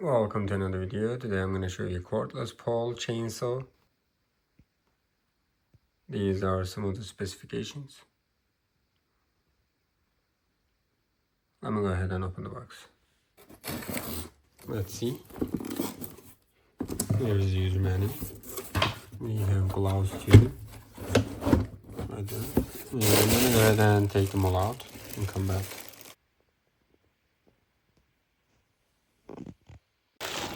Welcome to another video. Today I'm going to show you a cordless pole chainsaw. These are some of the specifications. I'm going to go ahead and open the box. Let's see. There's the user manual. We have gloves too. Right there. And I'm going to go ahead and take them all out and come back.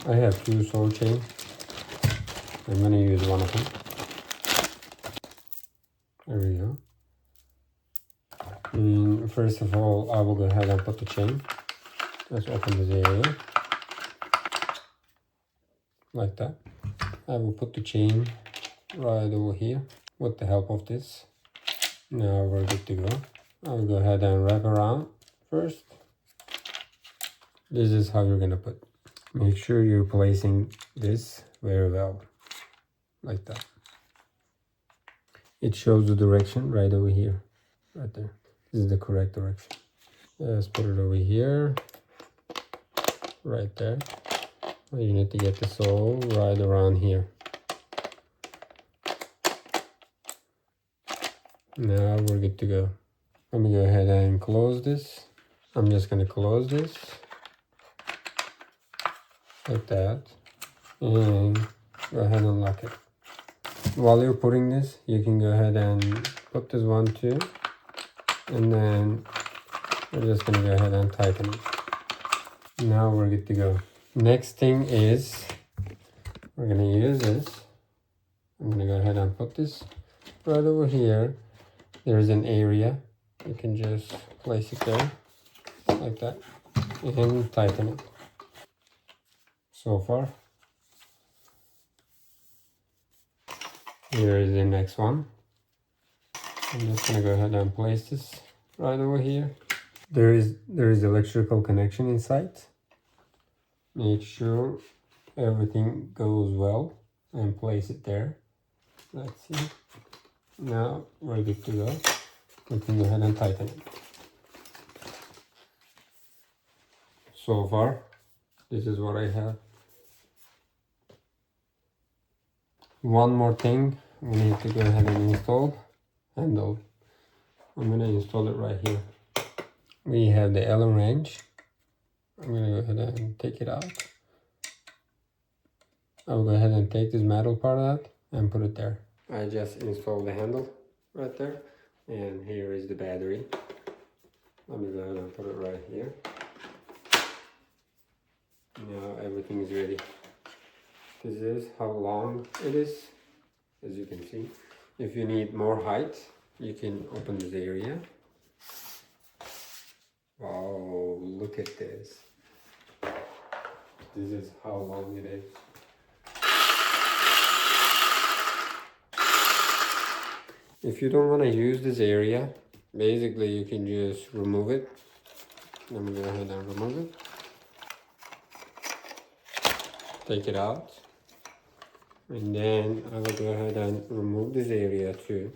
I have two saw chains. I'm going to use one of them. There we go. And first of all, I will go ahead and put the chain. Let's open this area. Like that. I will put the chain right over here with the help of this. Now we're good to go. I'll go ahead and wrap around first. This is how you're gonna put. Make sure you're placing this very well. Like that. It shows the direction right over here. Right there. This is the correct direction. Let's put it over here. Right there. You need to get the saw right around here. Now we're good to go. Let me go ahead and close this. I'm just going to close this like that and go ahead and lock it. While you're putting this, you can go ahead and put this one too, and then we're just going to go ahead and tighten it. Now we're good to go. Next thing is we're going to use this. I'm going to go ahead and put this right over here. There's an area. You can just place it there like that and tighten it. So far. Here is the next one. I'm just going to go ahead and place this right over here. There is electrical connection inside. Make sure everything goes well and place it there. Let's see. Now we're good to go. We can go ahead and tighten it. So far, this is what I have. One more thing, we need to go ahead and install handle. I'm going to install it right here. We have the Allen wrench. I'm going to go ahead and take it out. I'll go ahead and take this metal part out and put it there. I just installed the handle right there, and here is the battery. Let me go ahead and put it right here. Now everything is ready. This is how long it is, as you can see. If you need more height, you can open this area. Wow, look at this. This is how long it is. If you don't want to use this area, basically you can just remove it. Let me go ahead and remove it. Take it out. And then I will go ahead and remove this area too.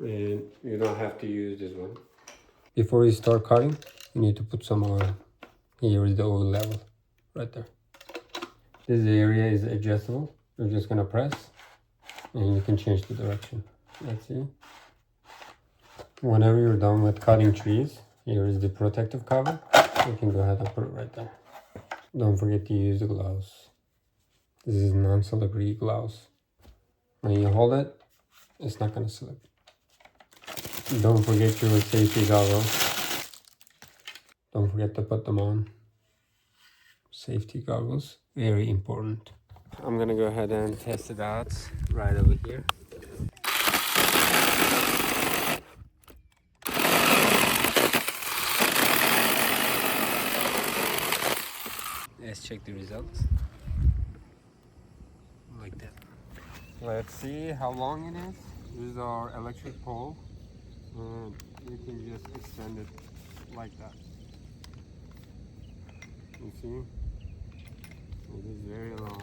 And you don't have to use this one. Before you start cutting, you need to put some oil. Here is the oil level, right there. This area is adjustable. You're just gonna press, and you can change the direction. Let's see. Whenever you're done with cutting trees, here is the protective cover. You can go ahead and put it right there. Don't forget to use the gloves. This is non-slippery gloves. When you hold it, it's not gonna slip. Don't forget your safety goggles. Don't forget to put them on. Safety goggles, very important. I'm gonna go ahead and test it out right over here. Let's check the results. Like that. Let's see how long it is. This is our electric pole. And you can just extend it like that. You see? It is very long.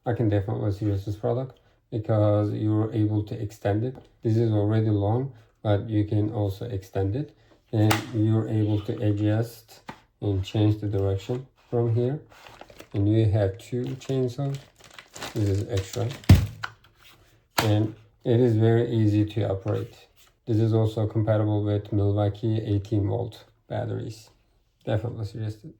I can definitely use this product. because you're able to extend it. This is already long, but you can also extend it, and you're able to adjust and change the direction from here. And you have 2 chainsaws. This is extra, and it is very easy to operate. This is also compatible with Milwaukee 18V batteries. Definitely suggest it.